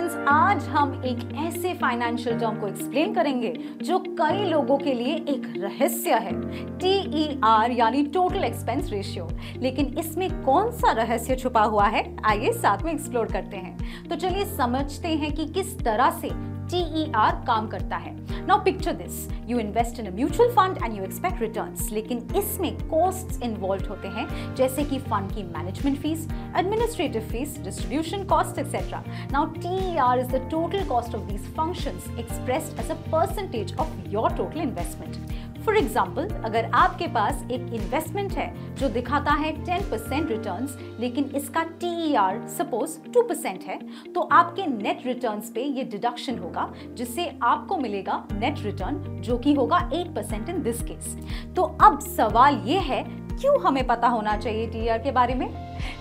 Friends, आज हम एक ऐसे फाइनेंशियल टर्म को एक्सप्लेन करेंगे जो कई लोगों के लिए एक रहस्य है, TER यानी टोटल एक्सपेंस रेशियो। लेकिन इसमें कौन सा रहस्य छुपा हुआ है, आइए साथ में एक्सप्लोर करते हैं। तो चलिए समझते हैं कि किस तरह से TER काम करता है। Now picture this, you invest in a mutual fund and you expect returns, लेकिन इसमें costs involved होते हैं, जैसे कि फंड की management fees, administrative fees, distribution cost etcetera. Now TER is the total cost of these functions expressed as a percentage of your total investment. For example, अगर आपके पास एक इन्वेस्टमेंट है जो दिखाता है 10% रिटर्न्स, लेकिन इसका TER सपोज 2% है, तो आपके नेट रिटर्न्स पे ये डिडक्शन होगा, जिससे आपको मिलेगा नेट रिटर्न जो कि होगा 8% इन दिस केस। तो अब सवाल ये है, क्यों हमें पता होना चाहिए TER के बारे में?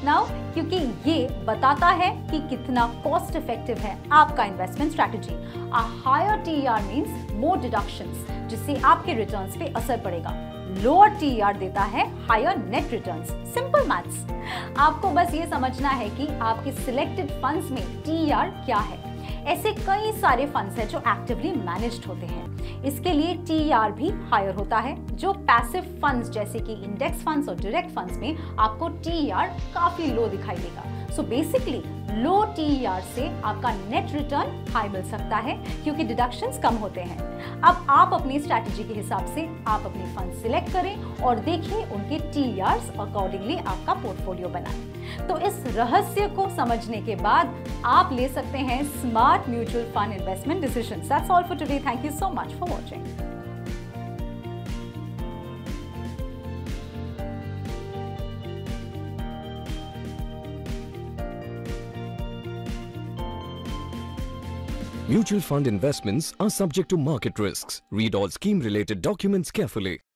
नाउ, क्योंकि ये बताता है कि कितना कॉस्ट इफेक्टिव है आपका investment strategy. A higher TER means more deductions, जिससे आपके रिटर्न्स पे असर पड़ेगा। लोअर TER देता है higher net returns. Simple maths. आपको बस ये समझना है कि आपके सिलेक्टेड फंड्स में TER क्या है। ऐसे कई सारे फंड्स हैं जो एक्टिवली मैनेज्ड होते हैं, इसके लिए TER भी हायर होता है। जो पैसिव फंड्स जैसे कि इंडेक्स फंड्स और डायरेक्ट फंड्स में आपको TER काफी लो दिखाई देगा। सो बेसिकली लो TER से आपका नेट रिटर्न हाई मिल सकता है, क्योंकि डिडक्शंस कम होते हैं। अब आप अपनी स्ट्रैटेजी के हिसाब से आप अपने फंड सिलेक्ट करें और देखिए उनके TERs अकॉर्डिंगली आपका पोर्टफोलियो बनाएं। तो इस रहस्य को समझने के बाद आप ले सकते हैं smart mutual fund investment decisions. That's all for today. Thank you so much for watching. Mutual fund investments are subject to market risks. Read all scheme-related documents carefully.